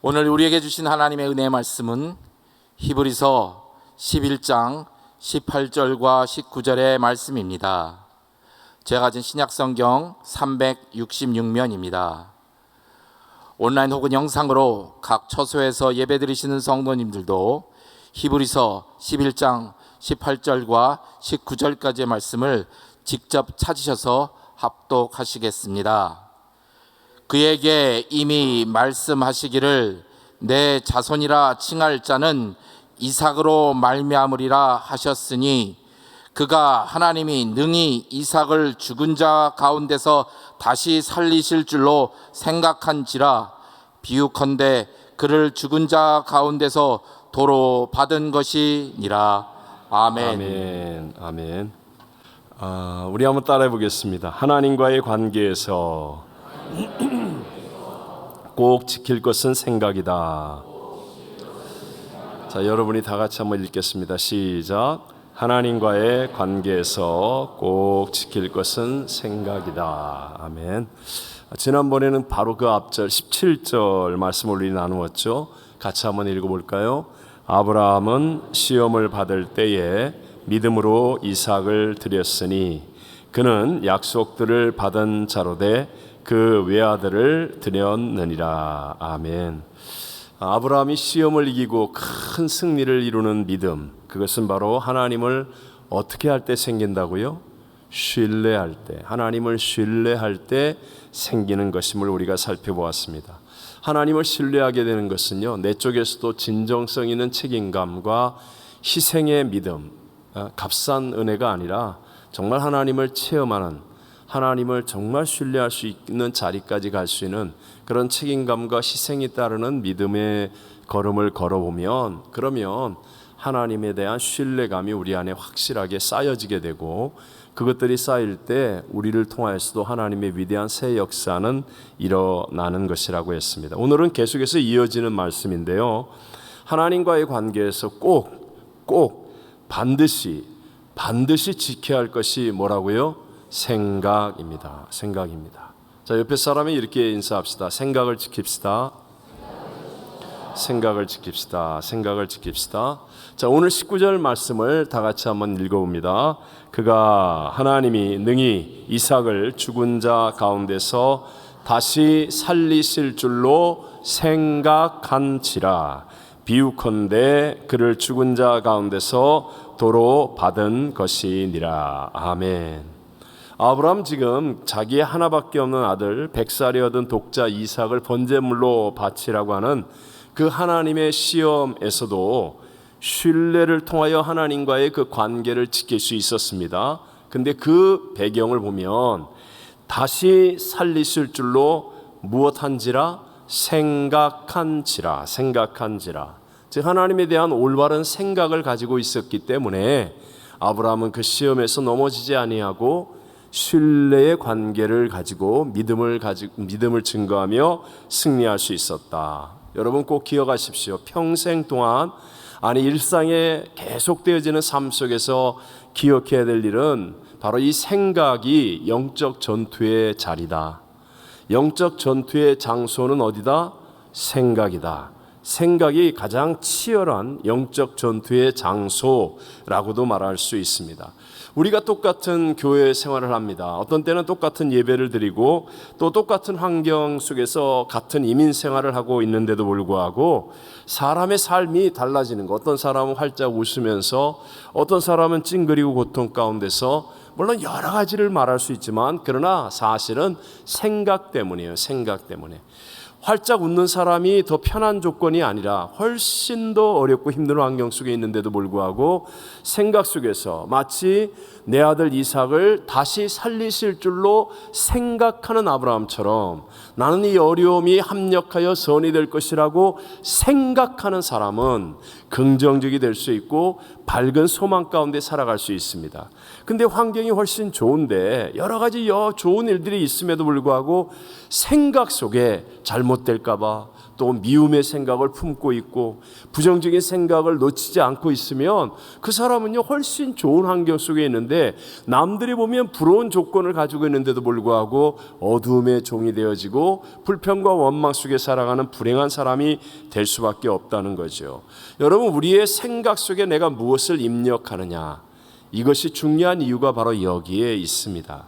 오늘 우리에게 주신 하나님의 은혜의 말씀은 히브리서 11장 18절과 19절의 말씀입니다. 제가 가진 신약성경 366면입니다. 온라인 혹은 영상으로 각 처소에서 예배드리시는 성도님들도 히브리서 11장 18절과 19절까지의 말씀을 직접 찾으셔서 합독하시겠습니다. 그에게 이미 말씀하시기를 내 자손이라 칭할 자는 이삭으로 말미암으리라 하셨으니 그가 하나님이 능히 이삭을 죽은 자 가운데서 다시 살리실 줄로 생각한지라 비유컨대 그를 죽은 자 가운데서 도로 받은 것이니라. 아멘. 아멘. 아멘. 우리 한번 따라해 보겠습니다. 하나님과의 관계에서 꼭 지킬 것은 생각이다. 자, 여러분이 다 같이 한번 읽겠습니다. 시작. 하나님과의 관계에서 꼭 지킬 것은 생각이다. 아멘. 지난번에는 바로 그 앞절 17절 말씀을 우리 나누었죠. 같이 한번 읽어볼까요? 아브라함은 시험을 받을 때에 믿음으로 이삭을 드렸으니 그는 약속들을 받은 자로 돼 그 외아들을 드렸느니라. 아멘. 아브라함이 시험을 이기고 큰 승리를 이루는 믿음, 그것은 바로 하나님을 어떻게 할 때 생긴다고요? 신뢰할 때, 하나님을 신뢰할 때 생기는 것임을 우리가 살펴보았습니다. 하나님을 신뢰하게 되는 것은요, 내 쪽에서도 진정성 있는 책임감과 희생의 믿음, 값싼 은혜가 아니라 정말 하나님을 체험하는, 하나님을 정말 신뢰할 수 있는 자리까지 갈 수 있는 그런 책임감과 희생이 따르는 믿음의 걸음을 걸어보면, 그러면 하나님에 대한 신뢰감이 우리 안에 확실하게 쌓여지게 되고, 그것들이 쌓일 때 우리를 통하여서도 하나님의 위대한 새 역사는 일어나는 것이라고 했습니다. 오늘은 계속해서 이어지는 말씀인데요, 하나님과의 관계에서 꼭 반드시 지켜야 할 것이 뭐라고요? 생각입니다. 생각입니다. 자, 옆에 사람이 이렇게 인사합시다. 생각을 지킵시다. 생각을 지킵시다. 생각을 지킵시다. 자, 오늘 19절 말씀을 다 같이 한번 읽어봅니다. 그가 하나님이 능히 이삭을 죽은 자 가운데서 다시 살리실 줄로 생각한지라 비유컨대 그를 죽은 자 가운데서 도로 받은 것이니라. 아멘. 아브라함 지금 자기의 하나밖에 없는 아들 100살이 얻은 독자 이삭을 번제물로 바치라고 하는 그 하나님의 시험에서도 신뢰를 통하여 하나님과의 그 관계를 지킬 수 있었습니다. 근데 그 배경을 보면 다시 살리실 줄로 무엇한지라? 생각한지라. 즉 하나님에 대한 올바른 생각을 가지고 있었기 때문에 아브라함은 그 시험에서 넘어지지 아니하고 신뢰의 관계를 가지고 믿음을 증거하며 승리할 수 있었다. 여러분 꼭 기억하십시오. 평생 동안, 아니 일상에 계속되어지는 삶 속에서 기억해야 될 일은 바로 이 생각이 영적 전투의 자리다. 영적 전투의 장소는 어디다? 생각이다. 생각이 가장 치열한 영적 전투의 장소라고도 말할 수 있습니다. 우리가 똑같은 교회 생활을 합니다. 어떤 때는 똑같은 예배를 드리고 또 똑같은 환경 속에서 같은 이민 생활을 하고 있는데도 불구하고 사람의 삶이 달라지는 것. 어떤 사람은 활짝 웃으면서, 어떤 사람은 찡그리고 고통 가운데서, 물론 여러 가지를 말할 수 있지만 그러나 사실은 생각 때문이에요. 생각 때문에. 활짝 웃는 사람이 더 편한 조건이 아니라 훨씬 더 어렵고 힘든 환경 속에 있는데도 불구하고 생각 속에서 마치 내 아들 이삭을 다시 살리실 줄로 생각하는 아브라함처럼 나는 이 어려움이 합력하여 선이 될 것이라고 생각하는 사람은 긍정적이 될 수 있고 밝은 소망 가운데 살아갈 수 있습니다. 근데 환경이 훨씬 좋은데 여러 가지 좋은 일들이 있음에도 불구하고 생각 속에 잘못 잘못될까봐 또 미움의 생각을 품고 있고 부정적인 생각을 놓치지 않고 있으면 그 사람은요 훨씬 좋은 환경 속에 있는데 남들이 보면 부러운 조건을 가지고 있는데도 불구하고 어두움의 종이 되어지고 불평과 원망 속에 살아가는 불행한 사람이 될 수밖에 없다는 거죠. 여러분, 우리의 생각 속에 내가 무엇을 입력하느냐, 이것이 중요한 이유가 바로 여기에 있습니다.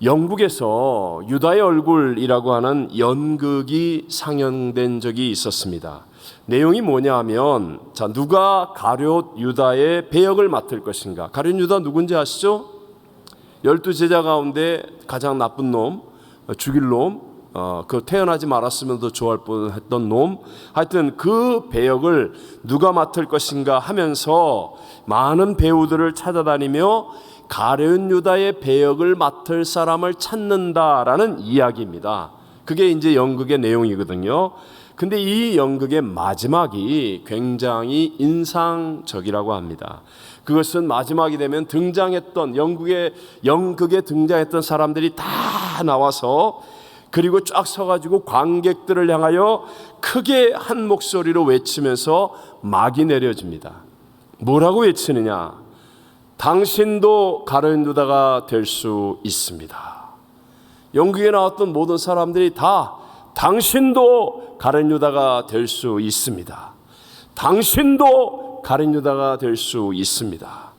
영국에서 유다의 얼굴이라고 하는 연극이 상영된 적이 있었습니다. 내용이 뭐냐 하면, 자, 누가 가룟 유다의 배역을 맡을 것인가. 가룟 유다 누군지 아시죠? 12제자 가운데 가장 나쁜 놈, 죽일 놈, 그 태어나지 말았으면 더 좋아할 뻔했던 놈, 하여튼 그 배역을 누가 맡을 것인가 하면서 많은 배우들을 찾아다니며 가룟 유다의 배역을 맡을 사람을 찾는다라는 이야기입니다. 그게 이제 연극의 내용이거든요. 근데 이 연극의 마지막이 굉장히 인상적이라고 합니다. 그것은 마지막이 되면 등장했던 연극에 등장했던 사람들이 다 나와서 그리고 쫙 서가지고 관객들을 향하여 크게 한 목소리로 외치면서 막이 내려집니다. 뭐라고 외치느냐? 당신도 가룟 유다가 될 수 있습니다. 연극에 나왔던 모든 사람들이 다 당신도 가룟 유다가 될 수 있습니다. 당신도 가룟 유다가 될 수 있습니다.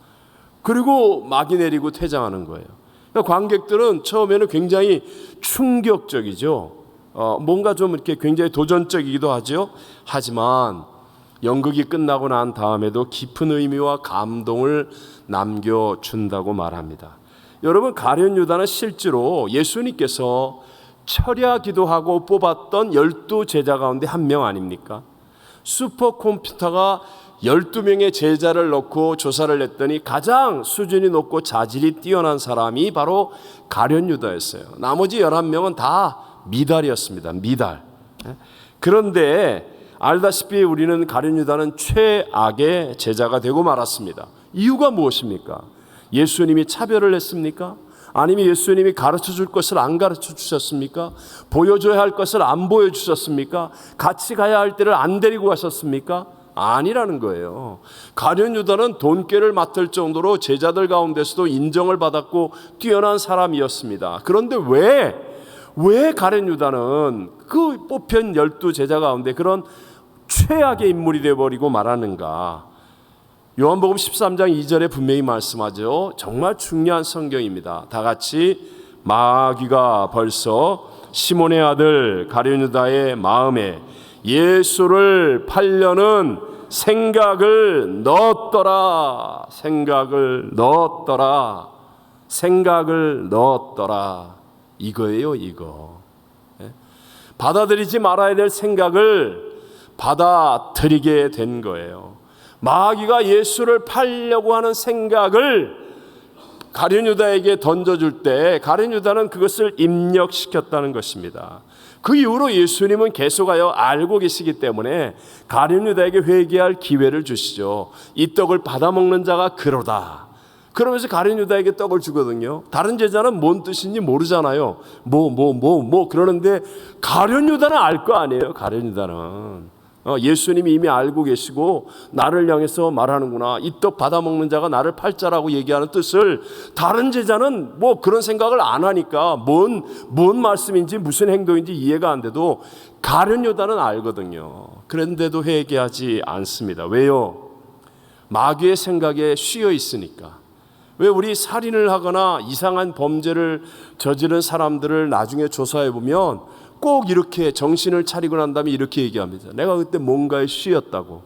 그리고 막이 내리고 퇴장하는 거예요. 그러니까 관객들은 처음에는 굉장히 충격적이죠. 뭔가 좀 이렇게 굉장히 도전적이기도 하죠. 하지만 연극이 끝나고 난 다음에도 깊은 의미와 감동을 남겨준다고 말합니다. 여러분, 가룟 유다는 실제로 예수님께서 철야 기도하고 뽑았던 12제자 가운데 한 명 아닙니까? 슈퍼컴퓨터가 12명의 제자를 넣고 조사를 했더니 가장 수준이 높고 자질이 뛰어난 사람이 바로 가룟 유다였어요. 나머지 11명은 다 미달이었습니다. 미달. 그런데 알다시피 우리는 가룟 유다는 최악의 제자가 되고 말았습니다. 이유가 무엇입니까? 예수님이 차별을 했습니까? 아니면 예수님이 가르쳐 줄 것을 안 가르쳐 주셨습니까? 보여줘야 할 것을 안 보여주셨습니까? 같이 가야 할 때를 안 데리고 가셨습니까? 아니라는 거예요. 가룟 유다는 돈꾀를 맡을 정도로 제자들 가운데서도 인정을 받았고 뛰어난 사람이었습니다. 그런데 왜 가룟 유다는 그 뽑힌 12제자 가운데 그런 최악의 인물이 되어버리고 말하는가? 요한복음 13장 2절에 분명히 말씀하죠. 정말 중요한 성경입니다. 다 같이 마귀가 벌써 시몬의 아들 가룟 유다의 마음에 예수를 팔려는 생각을 넣었더라. 생각을 넣었더라. 이거예요, 이거. 받아들이지 말아야 될 생각을 받아들이게 된 거예요. 마귀가 예수를 팔려고 하는 생각을 가룟 유다에게 던져줄 때 가룟 유다는 그것을 입력시켰다는 것입니다. 그 이후로 예수님은 계속하여 알고 계시기 때문에 가룟 유다에게 회개할 기회를 주시죠. 이 떡을 받아먹는 자가 그러다. 그러면서 가룟 유다에게 떡을 주거든요. 다른 제자는 뭔 뜻인지 모르잖아요. 그러는데 가룟 유다는 알 거 아니에요. 가룟 유다는 예수님이 이미 알고 계시고 나를 향해서 말하는구나. 이 떡 받아먹는 자가 나를 팔자라고 얘기하는 뜻을 다른 제자는 뭐 그런 생각을 안 하니까 뭔 말씀인지 무슨 행동인지 이해가 안 돼도 가룟 유다는 알거든요. 그런데도 회개하지 않습니다. 왜요? 마귀의 생각에 쉬어 있으니까. 왜 우리 살인을 하거나 이상한 범죄를 저지른 사람들을 나중에 조사해 보면 꼭 이렇게 정신을 차리고 난 다음에 이렇게 얘기합니다. 내가 그때 뭔가에 쉬었다고.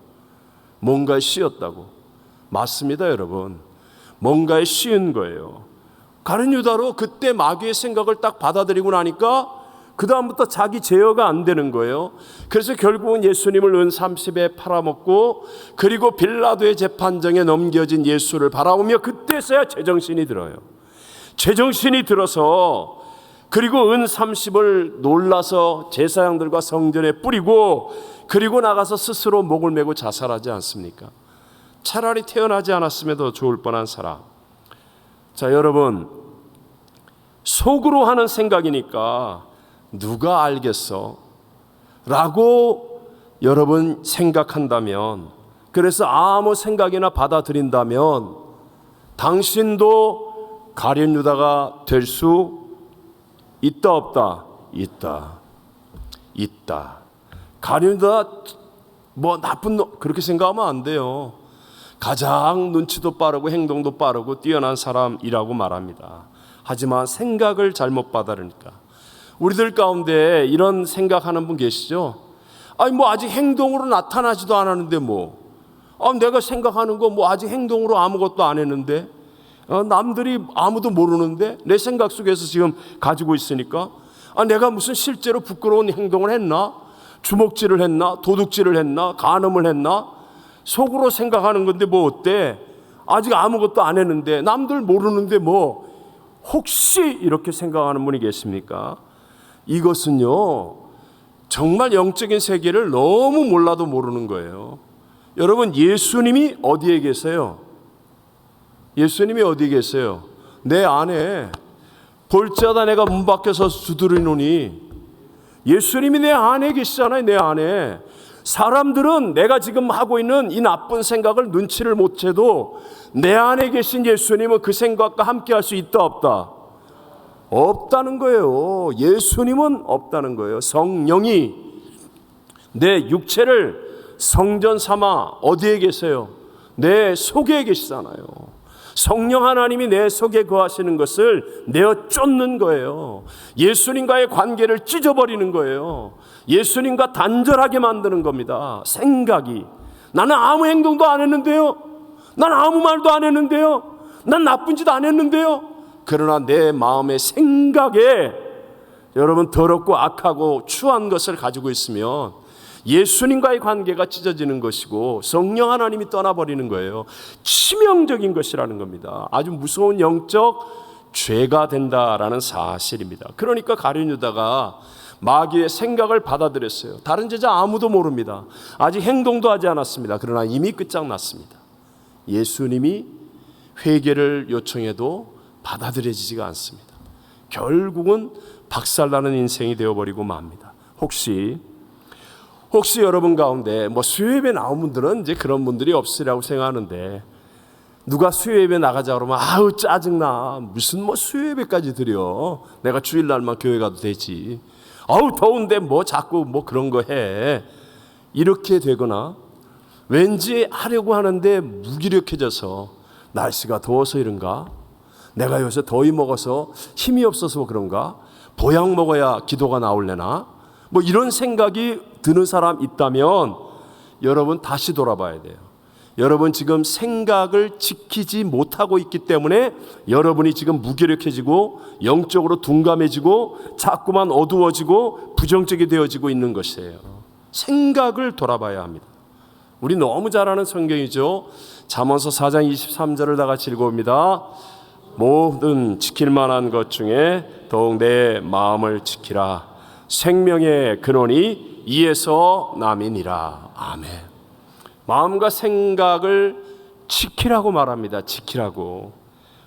맞습니다, 여러분. 뭔가에 쉬은 거예요. 가룟 유다로 그때 마귀의 생각을 딱 받아들이고 나니까 그 다음부터 자기 제어가 안 되는 거예요. 그래서 결국은 예수님을 은 30에 팔아먹고 그리고 빌라도의 재판정에 넘겨진 예수를 바라보며 그때서야 제정신이 들어요. 제정신이 들어서 그리고 은 30을 놀라서 제사장들과 성전에 뿌리고 그리고 나가서 스스로 목을 메고 자살하지 않습니까? 차라리 태어나지 않았으면 더 좋을 뻔한 사람. 자, 여러분, 속으로 하는 생각이니까 누가 알겠어? 라고 여러분 생각한다면, 그래서 아무 생각이나 받아들인다면 당신도 가룟 유다가 될 수 있다 없다? 있다. 가룟 유다 뭐 나쁜 놈 그렇게 생각하면 안 돼요. 가장 눈치도 빠르고 행동도 빠르고 뛰어난 사람이라고 말합니다. 하지만 생각을 잘못 받아들이니까. 우리들 가운데 이런 생각하는 분 계시죠? 아니 뭐 아직 행동으로 나타나지도 않았는데 내가 생각하는 거 뭐 아직 행동으로 아무것도 안 했는데, 남들이 아무도 모르는데 내 생각 속에서 지금 가지고 있으니까, 내가 무슨 실제로 부끄러운 행동을 했나? 주먹질을 했나? 도둑질을 했나? 간음을 했나? 속으로 생각하는 건데 뭐 어때? 아직 아무것도 안 했는데, 남들 모르는데 혹시 이렇게 생각하는 분이 계십니까? 이것은요 정말 영적인 세계를 너무 몰라도 모르는 거예요. 여러분, 예수님이 어디에 계세요? 예수님이 어디에 계세요? 내 안에. 볼지어다 내가 문 밖에서 두드리노니. 예수님이 내 안에 계시잖아요. 내 안에. 사람들은 내가 지금 하고 있는 이 나쁜 생각을 눈치를 못 채도 내 안에 계신 예수님은 그 생각과 함께 할 수 있다 없다? 없다는 거예요. 예수님은 없다는 거예요. 성령이 내 육체를 성전 삼아 어디에 계세요? 내 속에 계시잖아요. 성령 하나님이 내 속에 거하시는 것을 내어 쫓는 거예요. 예수님과의 관계를 찢어버리는 거예요. 예수님과 단절하게 만드는 겁니다. 생각이. 나는 아무 행동도 안 했는데요. 난 아무 말도 안 했는데요. 난 나쁜 짓 안 했는데요. 그러나 내 마음의 생각에 여러분 더럽고 악하고 추한 것을 가지고 있으면 예수님과의 관계가 찢어지는 것이고 성령 하나님이 떠나버리는 거예요. 치명적인 것이라는 겁니다. 아주 무서운 영적 죄가 된다라는 사실입니다. 그러니까 가룟 유다가 마귀의 생각을 받아들였어요. 다른 제자 아무도 모릅니다. 아직 행동도 하지 않았습니다. 그러나 이미 끝장났습니다. 예수님이 회개를 요청해도 받아들여지지가 않습니다. 결국은 박살나는 인생이 되어버리고 맙니다. 혹시 여러분 가운데 수요예배 나온 분들은 이제 그런 분들이 없으리라고 생각하는데, 누가 수요예배 나가자 그러면 아우 짜증나. 무슨 수요예배까지 드려. 내가 주일날만 교회 가도 되지. 아우 더운데 자꾸 그런 거 해. 이렇게 되거나, 왠지 하려고 하는데 무기력해져서, 날씨가 더워서 이런가? 내가 요새 더위 먹어서 힘이 없어서 그런가? 보약 먹어야 기도가 나올래나? 이런 생각이 드는 사람 있다면 여러분 다시 돌아봐야 돼요. 여러분 지금 생각을 지키지 못하고 있기 때문에 여러분이 지금 무기력해지고 영적으로 둔감해지고 자꾸만 어두워지고 부정적이 되어지고 있는 것이에요. 생각을 돌아봐야 합니다. 우리 너무 잘 아는 성경이죠. 잠언서 4장 23절을 다 같이 읽어봅니다. 모든 지킬 만한 것 중에 더욱 내 마음을 지키라. 생명의 근원이 이에서 남이니라. 아멘. 마음과 생각을 지키라고 말합니다. 지키라고.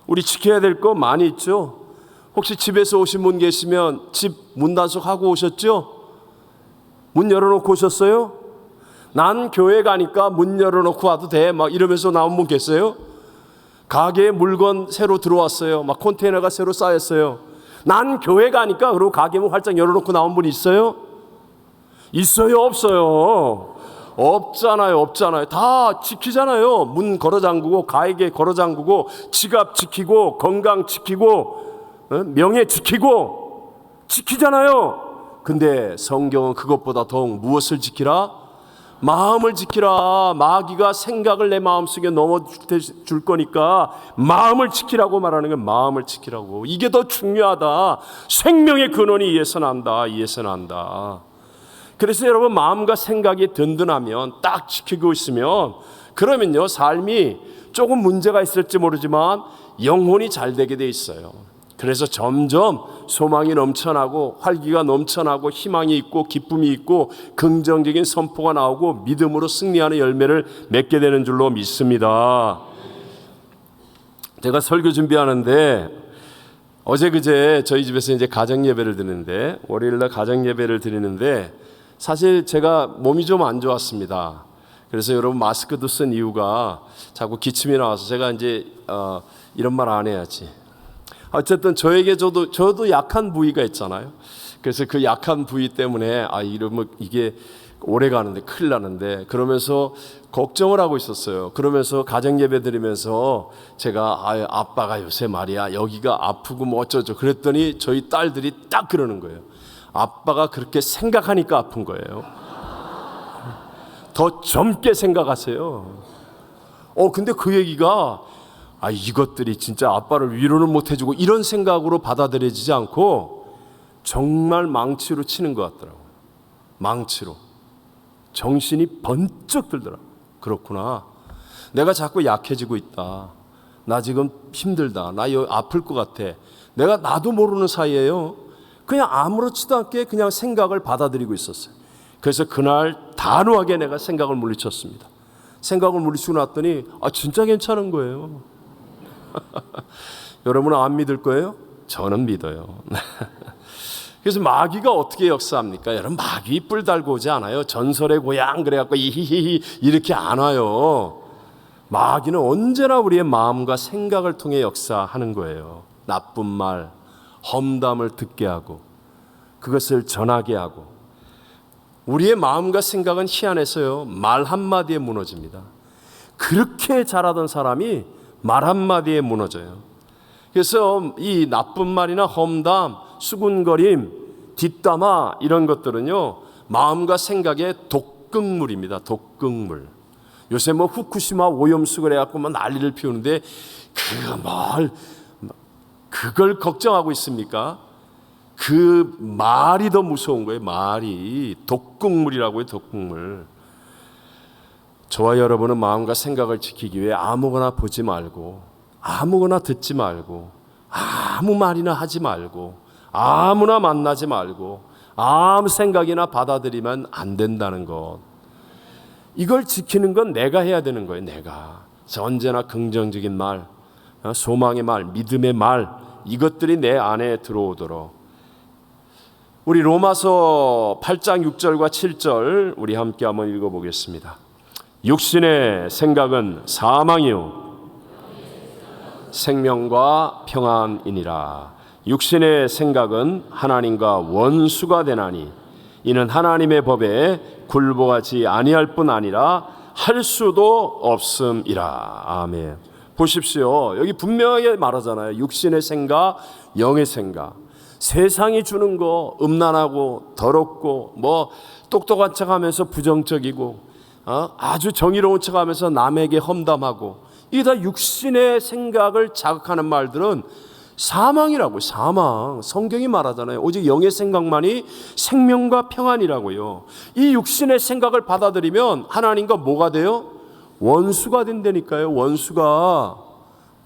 우리 지켜야 될 거 많이 있죠. 혹시 집에서 오신 분 계시면 집 문 단속하고 오셨죠? 문 열어놓고 오셨어요? 난 교회 가니까 문 열어놓고 와도 돼 이러면서 나온 분 계세요? 가게에 물건 새로 들어왔어요. 컨테이너가 새로 쌓였어요. 난 교회 가니까 그리고 가게 문 활짝 열어놓고 나온 분 있어요? 있어요? 없어요? 없잖아요. 다 지키잖아요. 문 걸어 잠그고 가게 걸어 잠그고 지갑 지키고 건강 지키고 명예 지키고 지키잖아요. 근데 성경은 그것보다 더욱 무엇을 지키라? 마음을 지키라. 마귀가 생각을 내 마음속에 넣어줄 거니까 마음을 지키라고 말하는 건 마음을 지키라고. 이게 더 중요하다. 생명의 근원이 이에서 난다. 그래서 여러분 마음과 생각이 든든하면 딱 지키고 있으면 그러면요 삶이 조금 문제가 있을지 모르지만 영혼이 잘 되게 돼 있어요. 그래서 점점 소망이 넘쳐나고 활기가 넘쳐나고 희망이 있고 기쁨이 있고 긍정적인 선포가 나오고 믿음으로 승리하는 열매를 맺게 되는 줄로 믿습니다. 제가 설교 준비하는데 어제 그제 저희 집에서 이제 가정 예배를 드리는데 월요일날 가정 예배를 드리는데 사실 제가 몸이 좀 안 좋았습니다. 그래서 여러분 마스크도 쓴 이유가 자꾸 기침이 나와서 제가 이제 이런 말 안 해야지. 어쨌든 저에게 저도 약한 부위가 있잖아요. 그래서 그 약한 부위 때문에 이러면 이게 오래 가는데 큰일 나는데 그러면서 걱정을 하고 있었어요. 그러면서 가정 예배 드리면서 제가 아빠가 요새 말이야 여기가 아프고 뭐 어쩌죠. 그랬더니 저희 딸들이 딱 그러는 거예요. 아빠가 그렇게 생각하니까 아픈 거예요. 더 젊게 생각하세요. 근데 그 얘기가 이것들이 진짜 아빠를 위로는 못 해주고 이런 생각으로 받아들여지지 않고 정말 망치로 치는 것 같더라고요. 망치로. 정신이 번쩍 들더라고요. 그렇구나. 내가 자꾸 약해지고 있다. 나 지금 힘들다. 나 아플 것 같아. 나도 모르는 사이에요. 그냥 아무렇지도 않게 그냥 생각을 받아들이고 있었어요. 그래서 그날 단호하게 내가 생각을 물리쳤습니다. 생각을 물리치고 났더니 진짜 괜찮은 거예요. 여러분은 안 믿을 거예요? 저는 믿어요. 그래서 마귀가 어떻게 역사합니까? 여러분 마귀 뿔 달고 오지 않아요. 전설의 고향 그래갖고 이히히히 이렇게 안 와요. 마귀는 언제나 우리의 마음과 생각을 통해 역사하는 거예요. 나쁜 말, 험담을 듣게 하고 그것을 전하게 하고 우리의 마음과 생각은 희한해서요. 말 한마디에 무너집니다. 그렇게 잘하던 사람이 말 한마디에 무너져요. 그래서 이 나쁜 말이나 험담, 수군거림, 뒷담화 이런 것들은요. 마음과 생각의 독극물입니다. 독극물. 요새 뭐 후쿠시마 오염수 그래갖고 뭐 난리를 피우는데 그걸 걱정하고 있습니까? 그 말이 더 무서운 거예요. 말이 독극물이라고 해요. 독극물. 저와 여러분은 마음과 생각을 지키기 위해 아무거나 보지 말고 아무거나 듣지 말고 아무 말이나 하지 말고 아무나 만나지 말고 아무 생각이나 받아들이면 안 된다는 것. 이걸 지키는 건 내가 해야 되는 거예요. 내가. 언제나 긍정적인 말, 소망의 말, 믿음의 말 이것들이 내 안에 들어오도록 우리 로마서 8장 6절과 7절 우리 함께 한번 읽어보겠습니다. 육신의 생각은 사망이요 생명과 평안이니라. 육신의 생각은 하나님과 원수가 되나니 이는 하나님의 법에 굴복하지 아니할 뿐 아니라 할 수도 없음이라. 아멘. 보십시오. 여기 분명하게 말하잖아요. 육신의 생각, 영의 생각. 세상이 주는 거 음란하고 더럽고 뭐 똑똑한 척하면서 부정적이고 아주 정의로운 척하면서 남에게 험담하고 이게 다 육신의 생각을 자극하는 말들은 사망이라고요. 사망. 성경이 말하잖아요. 오직 영의 생각만이 생명과 평안이라고요. 이 육신의 생각을 받아들이면 하나님과 뭐가 돼요? 원수가 된다니까요. 원수가.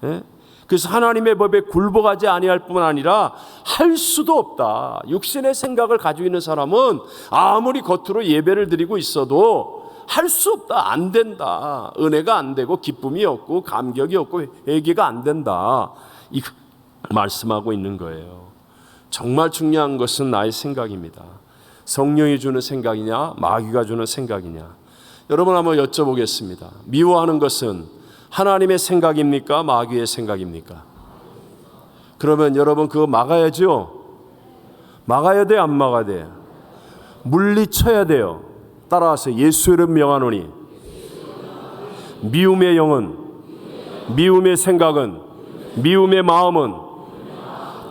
예? 그래서 하나님의 법에 굴복하지 아니할 뿐 아니라 할 수도 없다. 육신의 생각을 가지고 있는 사람은 아무리 겉으로 예배를 드리고 있어도 할 수 없다. 안 된다. 은혜가 안 되고 기쁨이 없고 감격이 없고 회개가 안 된다. 이 말씀하고 있는 거예요. 정말 중요한 것은 나의 생각입니다. 성령이 주는 생각이냐 마귀가 주는 생각이냐. 여러분 한번 여쭤보겠습니다. 미워하는 것은 하나님의 생각입니까? 마귀의 생각입니까? 그러면 여러분 그거 막아야죠. 막아야 돼, 안 막아야 돼? 물리쳐야 돼요. 따라하세요. 예수 이름 명하노니 미움의 영은, 미움의 생각은, 미움의 마음은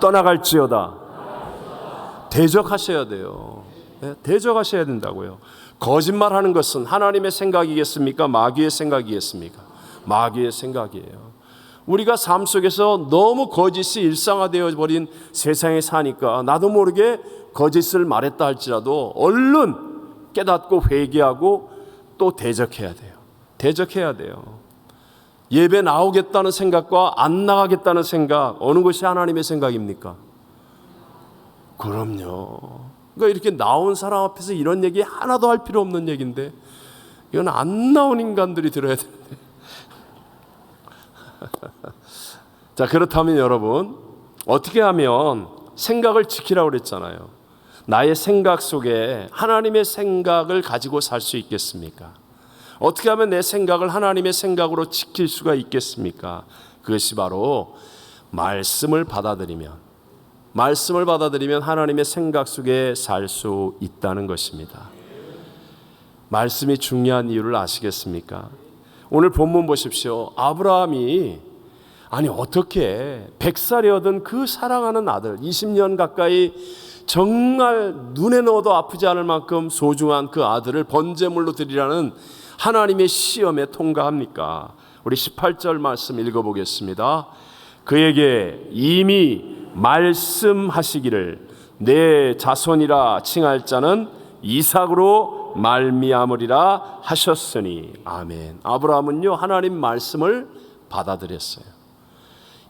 떠나갈지어다. 대적하셔야 돼요. 대적하셔야 된다고요. 거짓말하는 것은 하나님의 생각이겠습니까? 마귀의 생각이겠습니까? 마귀의 생각이에요. 우리가 삶 속에서 너무 거짓이 일상화되어 버린 세상에 사니까 나도 모르게 거짓을 말했다 할지라도 얼른 깨닫고 회개하고 또 대적해야 돼요. 대적해야 돼요. 예배 나오겠다는 생각과 안 나가겠다는 생각, 어느 것이 하나님의 생각입니까? 그럼요. 그러니까 이렇게 나온 사람 앞에서 이런 얘기 하나도 할 필요 없는 얘기인데 이건 안 나온 인간들이 들어야 되는데. 자, 그렇다면 여러분 어떻게 하면 생각을 지키라고 그랬잖아요. 나의 생각 속에 하나님의 생각을 가지고 살 수 있겠습니까? 어떻게 하면 내 생각을 하나님의 생각으로 지킬 수가 있겠습니까? 그것이 바로 말씀을 받아들이면 하나님의 생각 속에 살 수 있다는 것입니다. 말씀이 중요한 이유를 아시겠습니까? 오늘 본문 보십시오. 아브라함이 어떻게 100살이 얻은 그 사랑하는 아들 20년 가까이 정말 눈에 넣어도 아프지 않을 만큼 소중한 그 아들을 번제물로 드리라는 하나님의 시험에 통과합니까? 우리 18절 말씀 읽어보겠습니다. 그에게 이미 말씀하시기를 내 자손이라 칭할 자는 이삭으로 말미암으리라 하셨으니 아멘. 아브라함은요 하나님 말씀을 받아들였어요.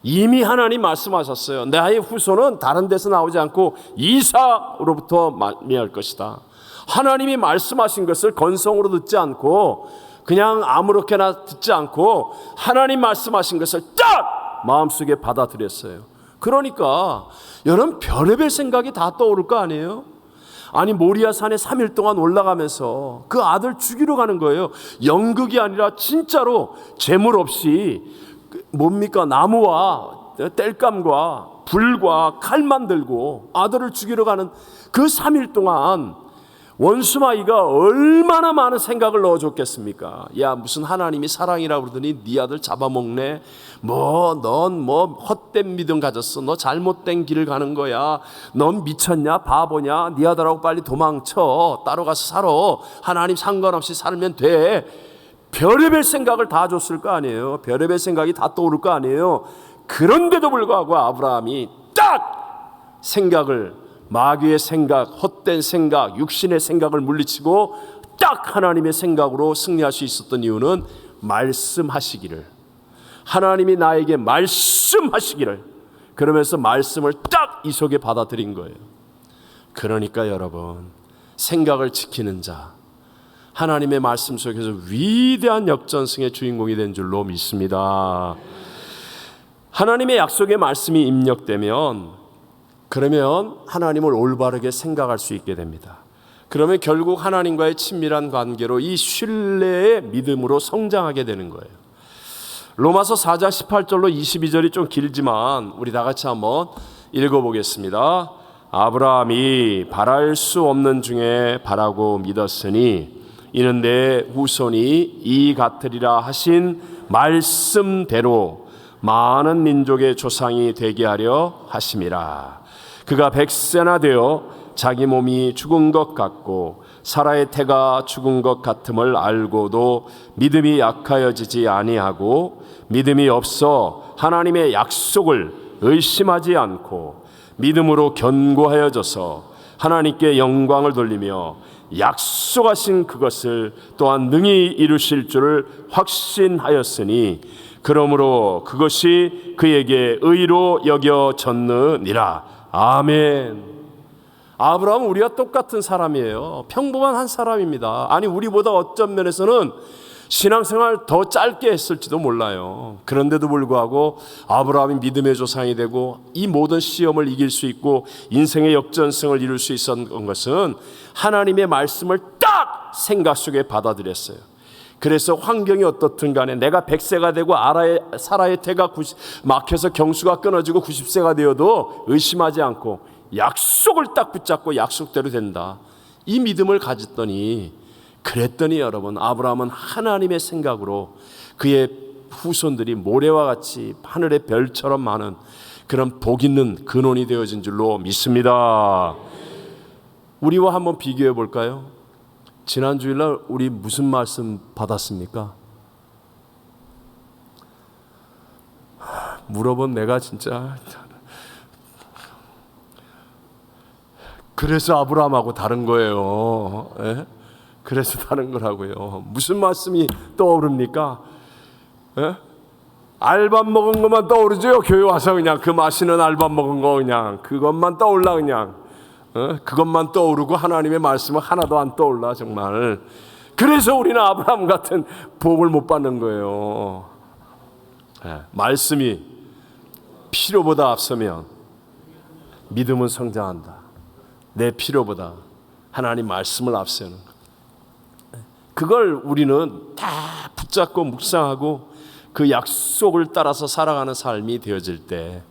이미 하나님 말씀하셨어요. 나의 후손은 다른 데서 나오지 않고 이삭으로부터 말미암을 것이다. 하나님이 말씀하신 것을 건성으로 듣지 않고 그냥 아무렇게나 듣지 않고 하나님 말씀하신 것을 딱 마음속에 받아들였어요. 그러니까 여러분 별의별 생각이 다 떠오를 거 아니에요? 모리아 산에 3일 동안 올라가면서 그 아들 죽이러 가는 거예요. 연극이 아니라 진짜로 재물 없이 나무와 땔감과 불과 칼만 들고 아들을 죽이러 가는 그 3일 동안 원수마귀가 얼마나 많은 생각을 넣어줬겠습니까? 야, 무슨 하나님이 사랑이라고 그러더니 네 아들 잡아먹네. 넌 헛된 믿음 가졌어. 너 잘못된 길을 가는 거야. 넌 미쳤냐? 바보냐? 네 아들하고 빨리 도망쳐. 따로 가서 살아. 하나님 상관없이 살면 돼. 별의별 생각을 다 줬을 거 아니에요. 별의별 생각이 다 떠오를 거 아니에요. 그런데도 불구하고 아브라함이 딱 마귀의 생각, 헛된 생각, 육신의 생각을 물리치고 딱 하나님의 생각으로 승리할 수 있었던 이유는 말씀하시기를, 하나님이 나에게 말씀하시기를, 그러면서 말씀을 딱 이 속에 받아들인 거예요. 그러니까 여러분, 생각을 지키는 자, 하나님의 말씀 속에서 위대한 역전승의 주인공이 된 줄로 믿습니다. 하나님의 약속의 말씀이 입력되면 그러면 하나님을 올바르게 생각할 수 있게 됩니다. 그러면 결국 하나님과의 친밀한 관계로 이 신뢰의 믿음으로 성장하게 되는 거예요. 로마서 4장 18절로 22절이 좀 길지만 우리 다 같이 한번 읽어보겠습니다. 아브라함이 바랄 수 없는 중에 바라고 믿었으니 이는 내 후손이 이 같으리라 하신 말씀대로 많은 민족의 조상이 되게 하려 하심이라. 그가 100세나 되어 자기 몸이 죽은 것 같고 사라의 태가 죽은 것 같음을 알고도 믿음이 약하여지지 아니하고 믿음이 없어 하나님의 약속을 의심하지 않고 믿음으로 견고하여져서 하나님께 영광을 돌리며 약속하신 그것을 또한 능히 이루실 줄을 확신하였으니 그러므로 그것이 그에게 의로 여겨졌느니라. 아멘. 아브라함은 우리와 똑같은 사람이에요. 평범한 한 사람입니다. 우리보다 어떤 면에서는 신앙생활 더 짧게 했을지도 몰라요. 그런데도 불구하고 아브라함이 믿음의 조상이 되고 이 모든 시험을 이길 수 있고 인생의 역전승을 이룰 수 있었던 것은 하나님의 말씀을 딱 생각 속에 받아들였어요. 그래서 환경이 어떻든 간에 내가 100세가 되고 사라의 태가 막혀서 경수가 끊어지고 90세가 되어도 의심하지 않고 약속을 딱 붙잡고 약속대로 된다. 이 믿음을 그랬더니 여러분, 아브라함은 하나님의 생각으로 그의 후손들이 모래와 같이 하늘의 별처럼 많은 그런 복 있는 근원이 되어진 줄로 믿습니다. 우리와 한번 비교해 볼까요? 지난 주일날 우리 무슨 말씀 받았습니까? 물어본 내가 진짜 그래서 아브라함하고 다른 거예요. 예? 그래서 다른 거라고요. 무슨 말씀이 떠오릅니까? 예? 알밥 먹은 것만 떠오르죠. 교회 와서 그냥 그 맛있는 알밥 먹은 거 그냥 그것만 떠올라 그냥. 그것만 떠오르고 하나님의 말씀은 하나도 안 떠올라 정말. 그래서 우리는 아브라함 같은 복을 못 받는 거예요. 말씀이 필요보다 앞서면 믿음은 성장한다. 내 필요보다 하나님 말씀을 앞세우는 것. 그걸 우리는 다 붙잡고 묵상하고 그 약속을 따라서 살아가는 삶이 되어질 때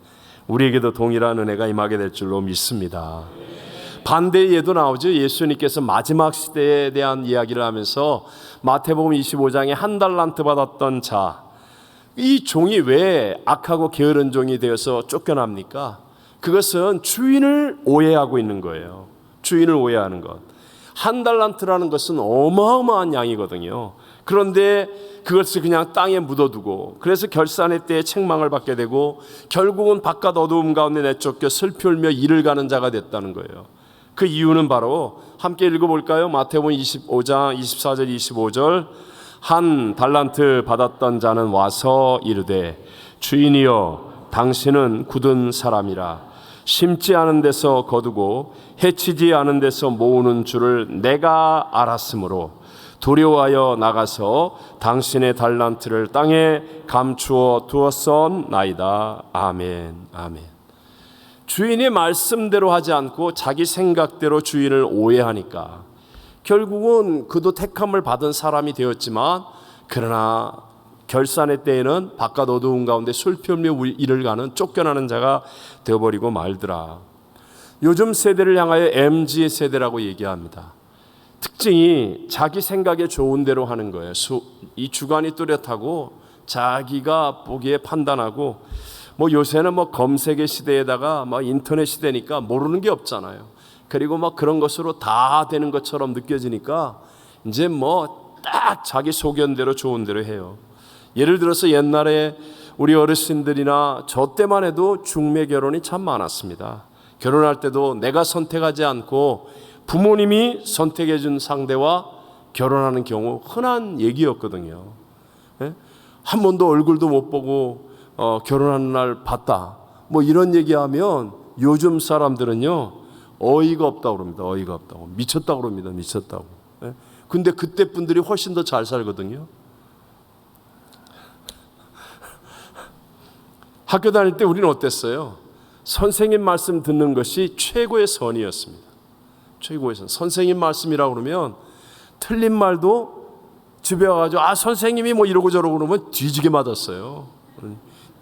우리에게도 동일한 은혜가 임하게 될 줄로 믿습니다. 반대의 예도 나오죠. 예수님께서 마지막 시대에 대한 이야기를 하면서 마태복음 25장에 한 달란트 받았던 자, 이 종이 왜 악하고 게으른 종이 되어서 쫓겨납니까? 그것은 주인을 오해하고 있는 거예요. 주인을 오해하는 것. 한 달란트라는 것은 어마어마한 양이거든요. 그런데 그것을 그냥 땅에 묻어두고 그래서 결산의 때에 책망을 받게 되고 결국은 바깥 어두움 가운데 내쫓겨 슬피 울며 이를 가는 자가 됐다는 거예요. 그 이유는 바로 함께 읽어볼까요? 마태복음 25장 24절 25절 한 달란트 받았던 자는 와서 이르되 주인이여 당신은 굳은 사람이라 심지 않은 데서 거두고 해치지 않은 데서 모으는 줄을 내가 알았으므로 두려워하여 나가서 당신의 달란트를 땅에 감추어 두었사옵나이다. 아멘. 아멘. 주인의 말씀대로 하지 않고 자기 생각대로 주인을 오해하니까 결국은 그도 택함을 받은 사람이 되었지만 그러나 결산의 때에는 바깥 어두운 가운데 슬피 울며 이를 가는 쫓겨나는 자가 되어버리고 말더라. 요즘 세대를 향하여 MZ 세대라고 얘기합니다. 특징이 자기 생각에 좋은 대로 하는 거예요. 이 주관이 뚜렷하고 자기가 보기에 판단하고 뭐 요새는 뭐 검색의 시대에다가 막 인터넷 시대니까 모르는 게 없잖아요. 그리고 막 그런 것으로 다 되는 것처럼 느껴지니까 이제 뭐 딱 자기 소견대로 좋은 대로 해요. 예를 들어서 옛날에 우리 어르신들이나 저 때만 해도 중매 결혼이 참 많았습니다. 결혼할 때도 내가 선택하지 않고 부모님이 선택해 준 상대와 결혼하는 경우 흔한 얘기였거든요. 한 번도 얼굴도 못 보고 결혼하는 날 봤다. 뭐 이런 얘기하면 요즘 사람들은요 어이가 없다고 그럽니다. 어이가 없다고. 미쳤다고 그럽니다. 미쳤다고. 근데 그때 분들이 훨씬 더 잘 살거든요. 학교 다닐 때 우리는 어땠어요? 선생님 말씀 듣는 것이 최고의 선이었습니다. 최고의 선. 선생님 말씀이라고 그러면 틀린 말도 집에 와가지고 선생님이 뭐 이러고 저러고 그러면 뒤지게 맞았어요.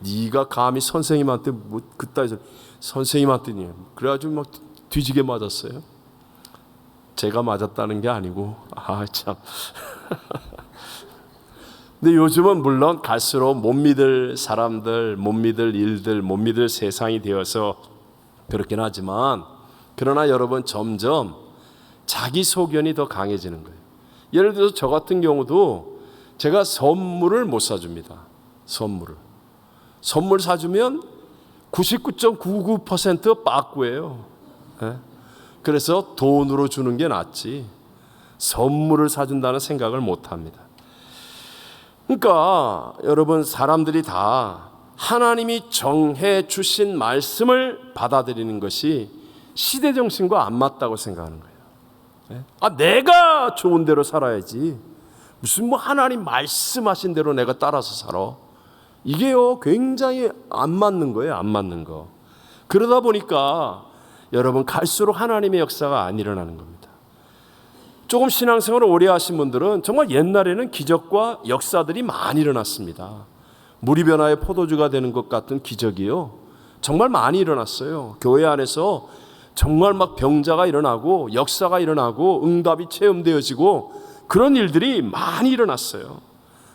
네가 감히 선생님한테 뭐 그따위서 선생님한테니 그래가지고 막 뒤지게 맞았어요. 제가 맞았다는 게 아니고 참. 근데 요즘은 물론 갈수록 못 믿을 사람들, 못 믿을 일들, 못 믿을 세상이 되어서 그렇긴 하지만 그러나 여러분 점점 자기 소견이 더 강해지는 거예요. 예를 들어서 저 같은 경우도 제가 선물을 못 사줍니다. 선물 사주면 99.99% 빠꾸예요. 그래서 돈으로 주는 게 낫지 선물을 사준다는 생각을 못 합니다. 그러니까 여러분 사람들이 다 하나님이 정해 주신 말씀을 받아들이는 것이 시대 정신과 안 맞다고 생각하는 거예요. 내가 좋은 대로 살아야지 무슨 뭐 하나님 말씀하신 대로 내가 따라서 살아. 이게요 굉장히 안 맞는 거예요. 안 맞는 거. 그러다 보니까 여러분 갈수록 하나님의 역사가 안 일어나는 겁니다. 조금 신앙생활을 오래 하신 분들은 정말 옛날에는 기적과 역사들이 많이 일어났습니다. 물이 변화의 포도주가 되는 것 같은 기적이요 정말 많이 일어났어요. 교회 안에서 정말 막 병자가 일어나고 역사가 일어나고 응답이 체험되어지고 그런 일들이 많이 일어났어요.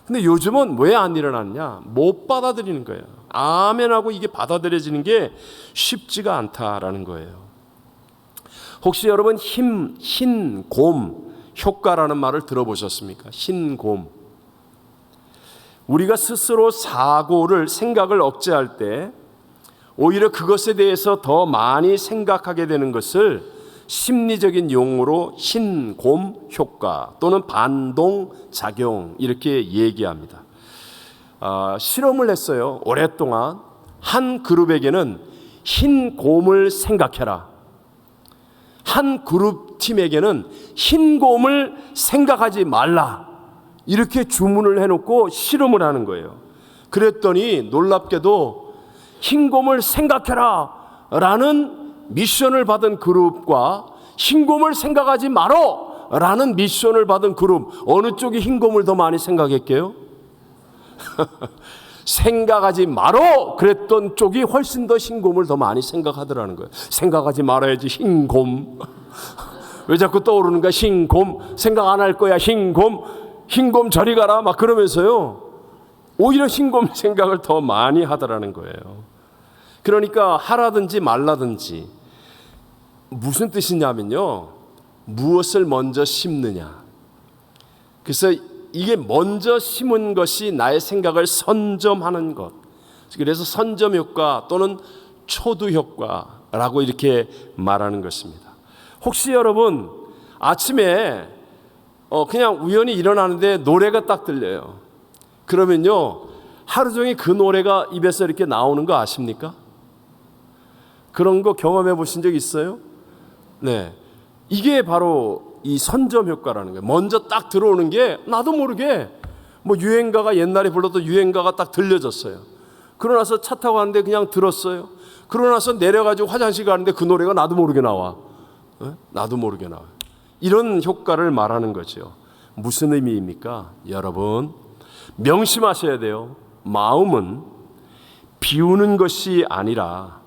근데 요즘은 왜 안 일어났냐? 못 받아들이는 거예요. 아멘하고 이게 받아들여지는 게 쉽지가 않다라는 거예요. 혹시 여러분 흰곰 효과라는 말을 들어보셨습니까? 흰곰. 우리가 스스로 생각을 억제할 때 오히려 그것에 대해서 더 많이 생각하게 되는 것을 심리적인 용어로 흰곰 효과 또는 반동작용 이렇게 얘기합니다. 실험을 했어요. 오랫동안 한 그룹에게는 흰곰을 생각해라. 한 그룹 팀에게는 흰곰을 생각하지 말라. 이렇게 주문을 해놓고 실험을 하는 거예요. 그랬더니 놀랍게도 흰곰을 생각해라 라는 미션을 받은 그룹과 흰곰을 생각하지 말어 라는 미션을 받은 그룹, 어느 쪽이 흰곰을 더 많이 생각했게요? 생각하지 말어 그랬던 쪽이 훨씬 더 흰곰을 더 많이 생각하더라는 거예요. 생각하지 말아야지 흰곰. 왜 자꾸 떠오르는가? 흰곰. 생각 안 할 거야 흰곰. 흰곰 저리 가라 막 그러면서요, 오히려 흰곰 생각을 더 많이 하더라는 거예요. 그러니까 하라든지 말라든지 무슨 뜻이냐면요, 무엇을 먼저 심느냐. 그래서 이게 먼저 심은 것이 나의 생각을 선점하는 것. 그래서 선점 효과 또는 초두 효과라고 이렇게 말하는 것입니다. 혹시 여러분 아침에 그냥 우연히 일어나는데 노래가 딱 들려요. 그러면요, 하루 종일 그 노래가 입에서 이렇게 나오는 거 아십니까? 그런 거 경험해 보신 적 있어요? 네. 이게 바로 이 선점 효과라는 거예요. 먼저 딱 들어오는 게 나도 모르게 뭐 유행가가, 옛날에 불렀던 유행가가 딱 들려졌어요. 그러고 나서 차 타고 가는데 그냥 들었어요. 그러고 나서 내려가지고 화장실 가는데 그 노래가 나도 모르게 나와. 나도 모르게 나와. 이런 효과를 말하는 거죠. 무슨 의미입니까? 여러분 명심하셔야 돼요. 마음은 비우는 것이 아니라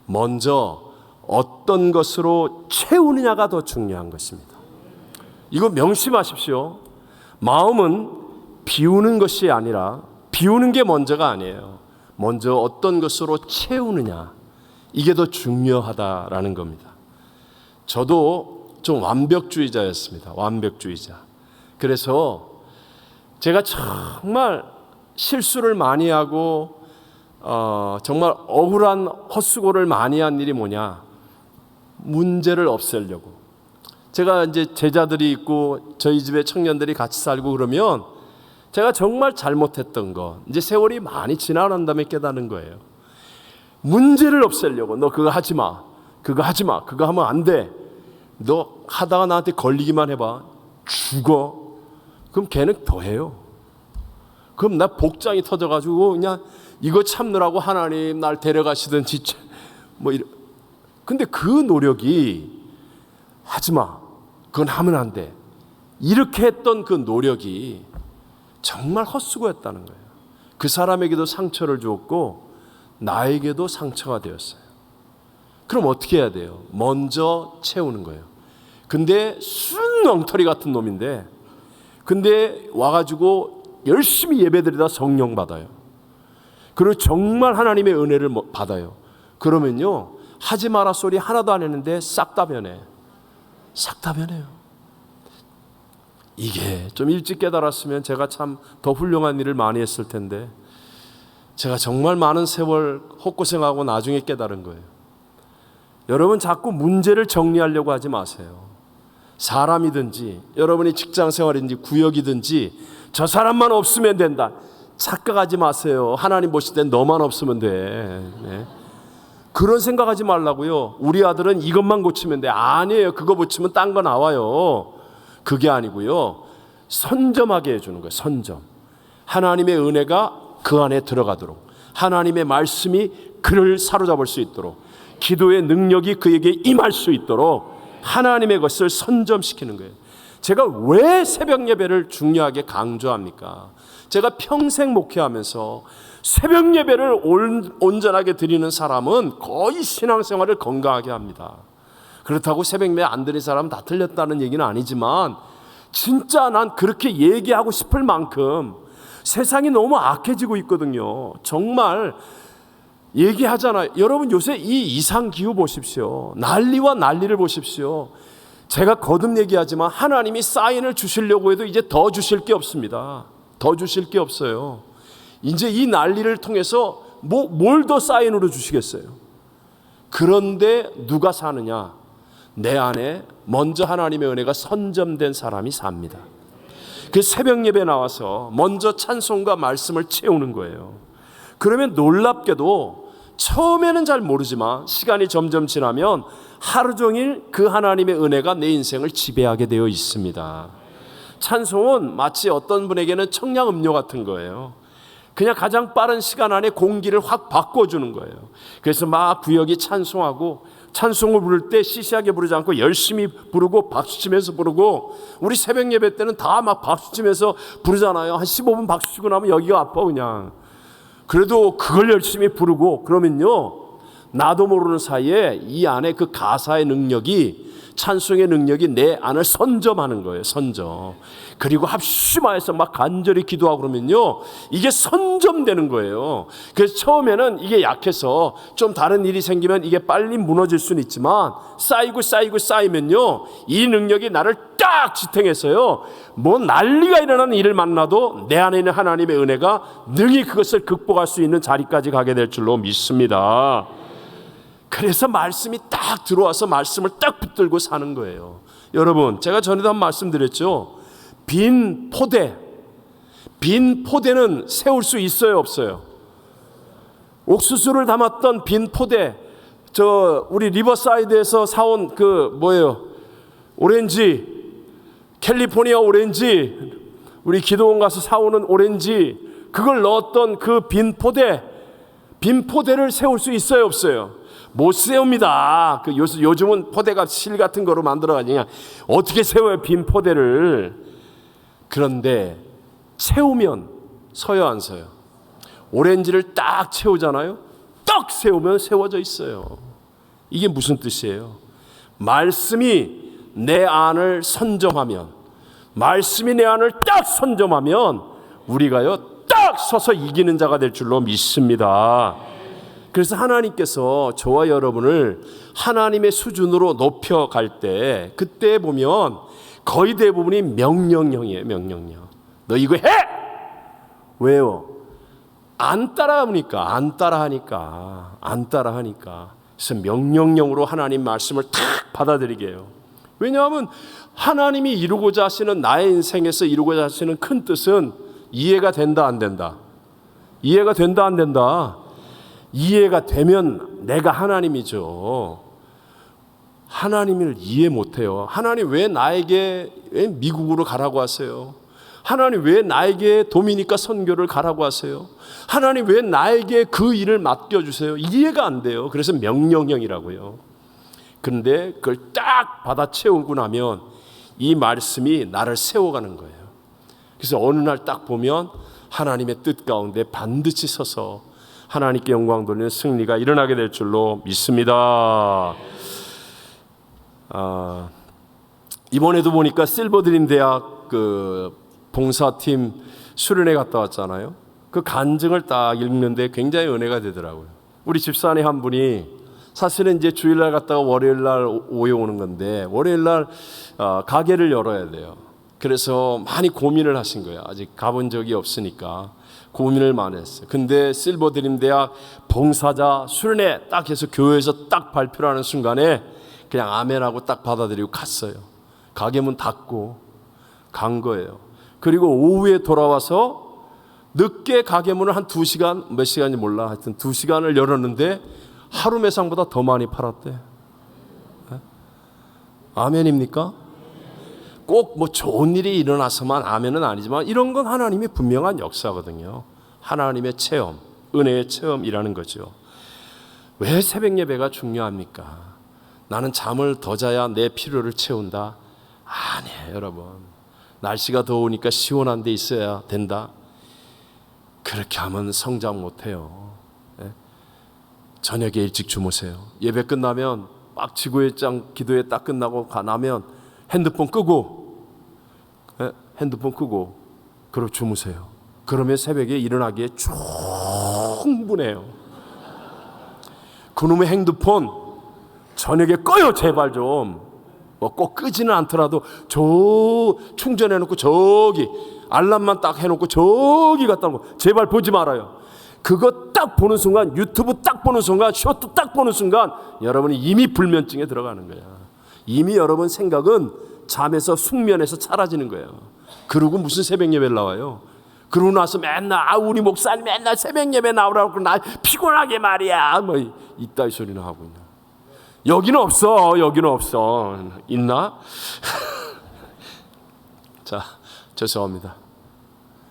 먼저 어떤 것으로 채우느냐가 더 중요한 것입니다. 이거 명심하십시오. 마음은 비우는 것이 아니라, 비우는 게 먼저가 아니에요. 먼저 어떤 것으로 채우느냐, 이게 더 중요하다라는 겁니다. 저도 좀 완벽주의자였습니다. 완벽주의자. 그래서 제가 정말 실수를 많이 하고 정말 억울한 헛수고를 많이 한 일이 뭐냐, 문제를 없애려고. 제가 이제 제자들이 있고 저희 집에 청년들이 같이 살고 그러면 제가 정말 잘못했던 거, 이제 세월이 많이 지나고 난 다음에 깨닫는 거예요. 문제를 없애려고, 너 그거 하지 마, 그거 하지 마, 그거 하면 안 돼, 너 하다가 나한테 걸리기만 해봐, 죽어. 그럼 걔는 더 해요. 그럼 나 복장이 터져가지고 그냥 이거 참느라고 하나님 날 데려가시든지 뭐 이런. 근데 그 노력이 하지 마, 그건 하면 안 돼, 이렇게 했던 그 노력이 정말 헛수고였다는 거예요. 그 사람에게도 상처를 주었고 나에게도 상처가 되었어요. 그럼 어떻게 해야 돼요? 먼저 채우는 거예요. 근데 순 엉터리 같은 놈인데, 근데 와가지고 열심히 예배드리다 성령 받아요. 그리고 정말 하나님의 은혜를 받아요. 그러면요, 하지 마라 소리 하나도 안 했는데 싹 다 변해. 싹 다 변해요. 이게 좀 일찍 깨달았으면 제가 참 더 훌륭한 일을 많이 했을 텐데, 제가 정말 많은 세월 헛고생하고 나중에 깨달은 거예요. 여러분 자꾸 문제를 정리하려고 하지 마세요. 사람이든지 여러분이 직장생활이든지 구역이든지 저 사람만 없으면 된다, 착각하지 마세요. 하나님 보실 땐 너만 없으면 돼. 네. 그런 생각하지 말라고요. 우리 아들은 이것만 고치면 돼. 아니에요. 그거 고치면 딴 거 나와요. 그게 아니고요, 선점하게 해주는 거예요. 선점. 하나님의 은혜가 그 안에 들어가도록, 하나님의 말씀이 그를 사로잡을 수 있도록, 기도의 능력이 그에게 임할 수 있도록 하나님의 것을 선점시키는 거예요. 제가 왜 새벽 예배를 중요하게 강조합니까? 제가 평생 목회하면서 새벽 예배를 온전하게 드리는 사람은 거의 신앙생활을 건강하게 합니다. 그렇다고 새벽 예배 안 드리는 사람은 다 틀렸다는 얘기는 아니지만, 진짜 난 그렇게 얘기하고 싶을 만큼 세상이 너무 악해지고 있거든요. 정말 얘기하잖아요. 여러분 요새 이 이상기후 보십시오. 난리와 난리를 보십시오. 제가 거듭 얘기하지만 하나님이 사인을 주시려고 해도 이제 더 주실 게 없습니다. 더 주실 게 없어요. 이제 이 난리를 통해서 뭘 더 사인으로 주시겠어요? 그런데 누가 사느냐? 내 안에 먼저 하나님의 은혜가 선점된 사람이 삽니다. 그 새벽 예배 나와서 먼저 찬송과 말씀을 채우는 거예요. 그러면 놀랍게도 처음에는 잘 모르지만 시간이 점점 지나면 하루 종일 그 하나님의 은혜가 내 인생을 지배하게 되어 있습니다. 찬송은 마치 어떤 분에게는 청량음료 같은 거예요. 그냥 가장 빠른 시간 안에 공기를 확 바꿔주는 거예요. 그래서 막 구역이 찬송하고 찬송을 부를 때 시시하게 부르지 않고 열심히 부르고 박수치면서 부르고, 우리 새벽 예배 때는 다 막 박수치면서 부르잖아요. 한 15분 박수치고 나면 여기가 아파 그냥. 그래도 그걸 열심히 부르고 그러면요, 나도 모르는 사이에 이 안에 그 가사의 능력이, 찬송의 능력이 내 안을 선점하는 거예요. 선점. 그리고 합심하여서 막 간절히 기도하고 그러면요, 이게 선점되는 거예요. 그래서 처음에는 이게 약해서 좀 다른 일이 생기면 이게 빨리 무너질 수는 있지만, 쌓이면요, 이 능력이 나를 딱 지탱해서요, 뭐 난리가 일어나는 일을 만나도 내 안에 있는 하나님의 은혜가 능히 그것을 극복할 수 있는 자리까지 가게 될 줄로 믿습니다. 그래서 말씀이 딱 들어와서 말씀을 딱 붙들고 사는 거예요. 여러분, 제가 전에도 한 말씀 드렸죠. 빈 포대는 세울 수 있어요, 없어요? 옥수수를 담았던 빈 포대, 우리 리버사이드에서 사온 오렌지, 캘리포니아 오렌지, 우리 기도원 가서 사오는 오렌지, 그걸 넣었던 그 빈 포대를 세울 수 있어요, 없어요? 못 세웁니다. 요즘은 포대가 실 같은 거로 만들어가니까 어떻게 세워요, 빈 포대를? 그런데 채우면 서요, 안 서요? 오렌지를 딱 채우잖아요. 딱 세우면 세워져 있어요. 이게 무슨 뜻이에요? 말씀이 내 안을 선점하면, 말씀이 내 안을 딱 선점하면 우리가요 딱 서서 이기는 자가 될 줄로 믿습니다. 그래서 하나님께서 저와 여러분을 하나님의 수준으로 높여갈 때, 그때 보면 거의 대부분이 명령형이에요. 명령형. 너 이거 해! 왜요? 안 따라하니까. 그래서 명령형으로 하나님 말씀을 탁 받아들이게 해요. 왜냐하면 하나님이 이루고자 하시는, 나의 인생에서 이루고자 하시는 큰 뜻은 이해가 된다, 안 된다? 이해가 된다, 안 된다? 이해가 되면 내가 하나님이죠. 하나님을 이해 못해요. 하나님 왜 나에게 미국으로 가라고 하세요? 하나님 왜 나에게 도미니카 선교를 가라고 하세요? 하나님 왜 나에게 그 일을 맡겨주세요? 이해가 안 돼요. 그래서 명령형이라고요. 그런데 그걸 딱 받아 채우고 나면 이 말씀이 나를 세워가는 거예요. 그래서 어느 날 딱 보면 하나님의 뜻 가운데 반드시 서서 하나님께 영광 돌리는 승리가 일어나게 될 줄로 믿습니다. 이번에도 보니까 실버드림 대학 봉사팀 수련회 갔다 왔잖아요. 그 간증을 딱 읽는데 굉장히 은혜가 되더라고요. 우리 집사님 한 분이 사실은 이제 주일날 갔다가 월요일날 오후에 오는 건데, 월요일날 가게를 열어야 돼요. 그래서 많이 고민을 하신 거예요. 아직 가본 적이 없으니까 고민을 많이 했어요. 근데 실버드림 대학 봉사자 수련회 딱 해서 교회에서 딱 발표를 하는 순간에 그냥 아멘하고 딱 받아들이고 갔어요. 가게 문 닫고 간 거예요. 그리고 오후에 돌아와서 늦게 가게 문을 한 2시간, 몇 시간인지 몰라, 하여튼 2시간을 열었는데 하루 매상보다 더 많이 팔았대. 네? 아멘입니까? 꼭 뭐 좋은 일이 일어나서만 아멘은 아니지만 이런 건 하나님의 분명한 역사거든요. 하나님의 체험, 은혜의 체험이라는 거죠. 왜 새벽 예배가 중요합니까? 나는 잠을 더 자야 내 필요를 채운다? 아니에요, 여러분. 날씨가 더우니까 시원한 데 있어야 된다? 그렇게 하면 성장 못해요. 저녁에 일찍 주무세요. 예배 끝나면 막 지구의장 기도회 딱 끝나고 나면 핸드폰 끄고 그러고 주무세요. 그러면 새벽에 일어나기에 충분해요. 그놈의 핸드폰 저녁에 꺼요, 제발 좀. 뭐 꼭 끄지는 않더라도 충전해놓고 저기 알람만 딱 해놓고 저기 갖다 놓고 제발 보지 말아요. 그거 딱 보는 순간, 유튜브 딱 보는 순간, 쇼트 딱 보는 순간 여러분이 이미 불면증에 들어가는 거야. 이미 여러분 생각은 잠에서 숙면에서 사라지는 거예요. 그러고 무슨 새벽 예배를 나와요? 그러고 나서 맨날 우리 목사님 맨날 새벽 예배 나오라고 나 피곤하게 말이야 뭐 이따위 소리나 하고 있나. 여기는 없어. 있나? 자, 죄송합니다.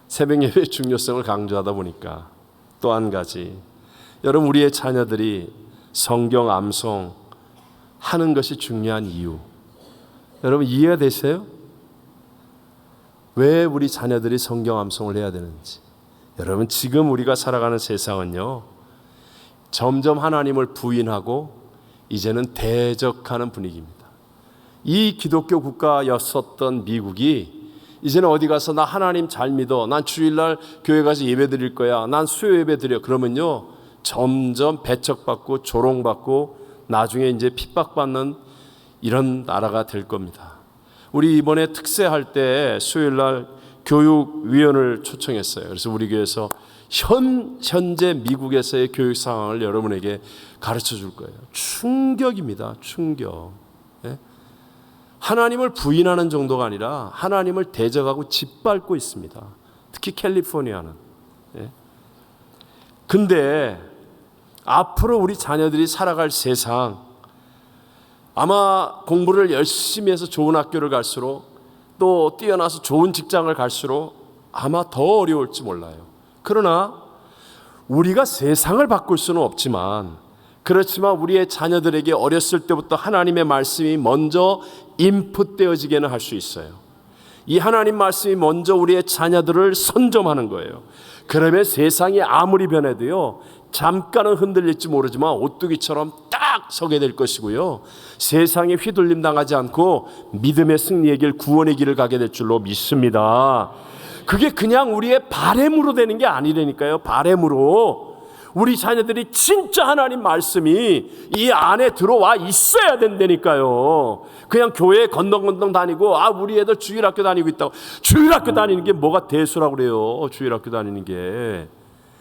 새벽 예배의 중요성을 강조하다 보니까 또 한 가지, 여러분 우리의 자녀들이 성경 암송 하는 것이 중요한 이유. 여러분 이해가 되세요? 왜 우리 자녀들이 성경 암송을 해야 되는지. 여러분 지금 우리가 살아가는 세상은요, 점점 하나님을 부인하고 이제는 대적하는 분위기입니다. 이 기독교 국가였었던 미국이 이제는 어디 가서 나 하나님 잘 믿어, 난 주일날 교회 가서 예배 드릴 거야, 난 수요 예배 드려, 그러면요 점점 배척받고 조롱받고 나중에 이제 핍박받는 이런 나라가 될 겁니다. 우리 이번에 특세할 때 수요일날 교육위원을 초청했어요. 그래서 우리 교회에서 현재 미국에서의 교육 상황을 여러분에게 가르쳐 줄 거예요. 충격입니다. 충격. 예? 하나님을 부인하는 정도가 아니라 하나님을 대적하고 짓밟고 있습니다. 특히 캘리포니아는. 예? 근데 앞으로 우리 자녀들이 살아갈 세상, 아마 공부를 열심히 해서 좋은 학교를 갈수록 또 뛰어나서 좋은 직장을 갈수록 아마 더 어려울지 몰라요. 그러나 우리가 세상을 바꿀 수는 없지만, 그렇지만 우리의 자녀들에게 어렸을 때부터 하나님의 말씀이 먼저 인풋되어지게는 할 수 있어요. 이 하나님 말씀이 먼저 우리의 자녀들을 선점하는 거예요. 그러면 세상이 아무리 변해도요, 잠깐은 흔들릴지 모르지만 오뚜기처럼 딱 서게 될 것이고요, 세상에 휘둘림 당하지 않고 믿음의 승리의 길, 구원의 길을 가게 될 줄로 믿습니다. 그게 그냥 우리의 바램으로 되는 게 아니라니까요. 바램으로 우리 자녀들이 진짜 하나님 말씀이 이 안에 들어와 있어야 된다니까요. 그냥 교회 건너건너 다니고, 아 우리 애들 주일학교 다니고 있다고. 주일학교 다니는 게 뭐가 대수라고 그래요. 주일학교 다니는 게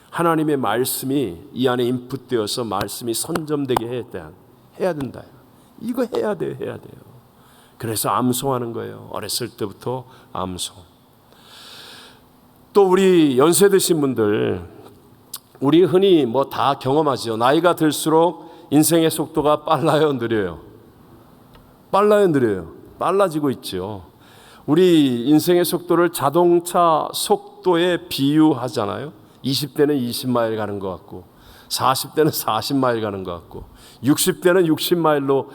하나님의 말씀이 이 안에 인풋되어서 말씀이 선점되게 해야 된다. 이거 해야 돼요. 해야 돼요. 그래서 암송하는 거예요. 어렸을 때부터 암송. 또 우리 연세 드신 분들, 우리 흔히 뭐 다 경험하죠. 나이가 들수록 인생의 속도가 빨라요, 느려요? 빨라요, 느려요? 빨라지고 있죠. 우리 인생의 속도를 자동차 속도에 비유하잖아요. 20대는 20마일 가는 것 같고, 40대는 40마일 가는 것 같고, 60대는 60마일로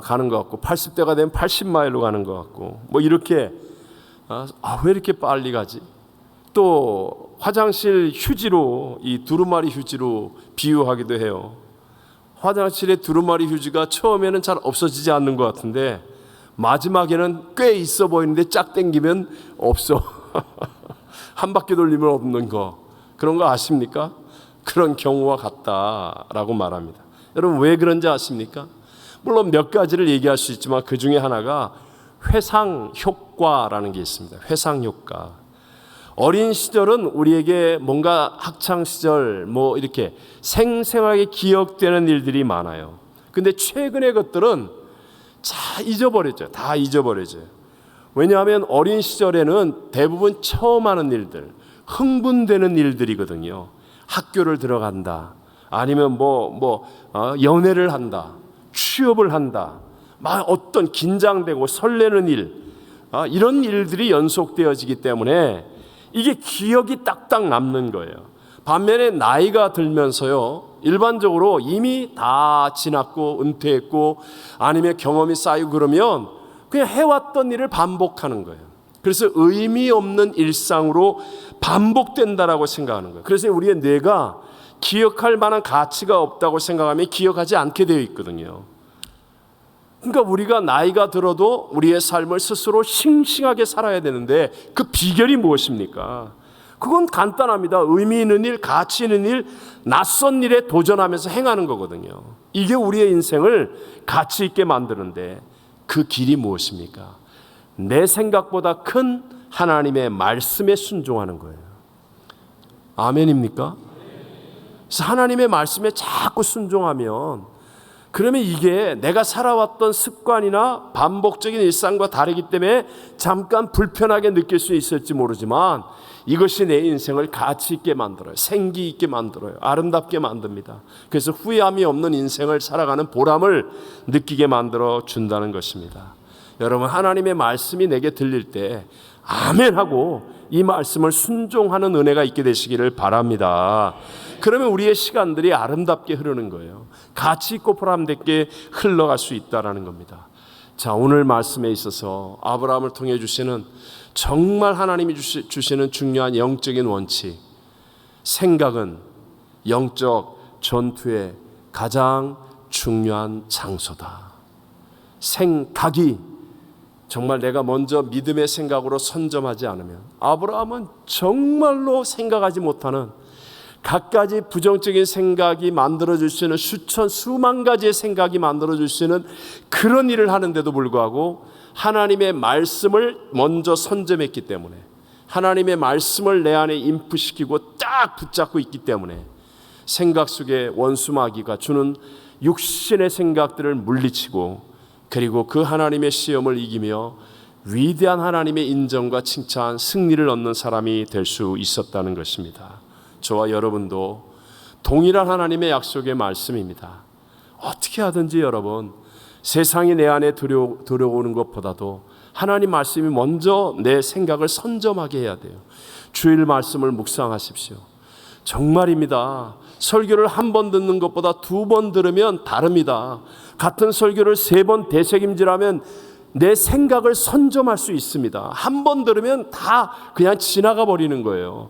가는 것 같고, 80대가 되면 80마일로 가는 것 같고, 뭐 이렇게 왜 이렇게 빨리 가지? 또 화장실 휴지로, 이 두루마리 휴지로 비유하기도 해요. 화장실의 두루마리 휴지가 처음에는 잘 없어지지 않는 것 같은데 마지막에는 꽤 있어 보이는데 쫙 당기면 없어. 한 바퀴 돌리면 없는 거. 그런 거 아십니까? 그런 경우와 같다라고 말합니다. 여러분 왜 그런지 아십니까? 물론 몇 가지를 얘기할 수 있지만 그 중에 하나가 회상 효과라는 게 있습니다. 회상 효과. 어린 시절은 우리에게 뭔가 학창 시절 뭐 이렇게 생생하게 기억되는 일들이 많아요. 근데 최근의 것들은 다 잊어버렸죠. 다 잊어버려져요. 왜냐하면 어린 시절에는 대부분 처음 하는 일들, 흥분되는 일들이거든요. 학교를 들어간다, 아니면 연애를 한다, 취업을 한다, 막 어떤 긴장되고 설레는 일, 이런 일들이 연속되어지기 때문에 이게 기억이 딱딱 남는 거예요. 반면에 나이가 들면서요, 일반적으로 이미 다 지났고 은퇴했고 아니면 경험이 쌓이고 그러면 그냥 해왔던 일을 반복하는 거예요. 그래서 의미 없는 일상으로 반복된다라고 생각하는 거예요. 그래서 우리의 뇌가 기억할 만한 가치가 없다고 생각하면 기억하지 않게 되어 있거든요. 그러니까 우리가 나이가 들어도 우리의 삶을 스스로 싱싱하게 살아야 되는데 그 비결이 무엇입니까? 그건 간단합니다. 의미 있는 일, 가치 있는 일, 낯선 일에 도전하면서 행하는 거거든요. 이게 우리의 인생을 가치 있게 만드는데 그 길이 무엇입니까? 내 생각보다 큰 하나님의 말씀에 순종하는 거예요. 아멘입니까? 그래서 하나님의 말씀에 자꾸 순종하면, 그러면 이게 내가 살아왔던 습관이나 반복적인 일상과 다르기 때문에 잠깐 불편하게 느낄 수 있을지 모르지만 이것이 내 인생을 가치 있게 만들어요. 생기 있게 만들어요. 아름답게 만듭니다. 그래서 후회함이 없는 인생을 살아가는 보람을 느끼게 만들어 준다는 것입니다. 여러분, 하나님의 말씀이 내게 들릴 때 아멘 하고 이 말씀을 순종하는 은혜가 있게 되시기를 바랍니다. 그러면 우리의 시간들이 아름답게 흐르는 거예요. 가치 있고 보람되게 흘러갈 수 있다라는 겁니다. 자, 오늘 말씀에 있어서 아브라함을 통해 주시는 정말 하나님이 주시는 중요한 영적인 원칙, 생각은 영적 전투의 가장 중요한 장소다. 생각이 정말 내가 먼저 믿음의 생각으로 선점하지 않으면, 아브라함은 정말로 생각하지 못하는 갖가지 부정적인 생각이 만들어줄 수 있는 수만 가지의 생각이 만들어줄 수 있는 그런 일을 하는데도 불구하고 하나님의 말씀을 먼저 선점했기 때문에, 하나님의 말씀을 내 안에 인풋시키고 딱 붙잡고 있기 때문에 생각 속에 원수 마귀가 주는 육신의 생각들을 물리치고, 그리고 그 하나님의 시험을 이기며 위대한 하나님의 인정과 칭찬, 승리를 얻는 사람이 될 수 있었다는 것입니다. 저와 여러분도 동일한 하나님의 약속의 말씀입니다. 어떻게 하든지 여러분, 세상이 내 안에 들어오는 것보다도 하나님 말씀이 먼저 내 생각을 선점하게 해야 돼요. 주일 말씀을 묵상하십시오. 정말입니다. 설교를 한 번 듣는 것보다 2번 들으면 다릅니다. 같은 설교를 3번 되새김질하면 내 생각을 선점할 수 있습니다. 한 번 들으면 다 그냥 지나가 버리는 거예요.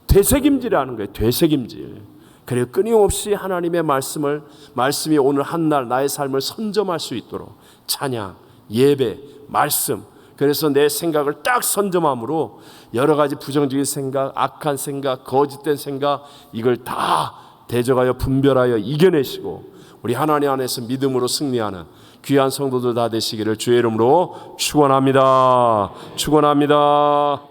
되새김질하는 거예요. 되새김질. 그리고 끊임없이 하나님의 말씀이 오늘 한날 나의 삶을 선점할 수 있도록 찬양, 예배, 말씀, 그래서 내 생각을 딱 선점함으로 여러 가지 부정적인 생각, 악한 생각, 거짓된 생각, 이걸 다 대적하여 분별하여 이겨내시고 우리 하나님 안에서 믿음으로 승리하는 귀한 성도들 다 되시기를 주의 이름으로 축원합니다. 축원합니다.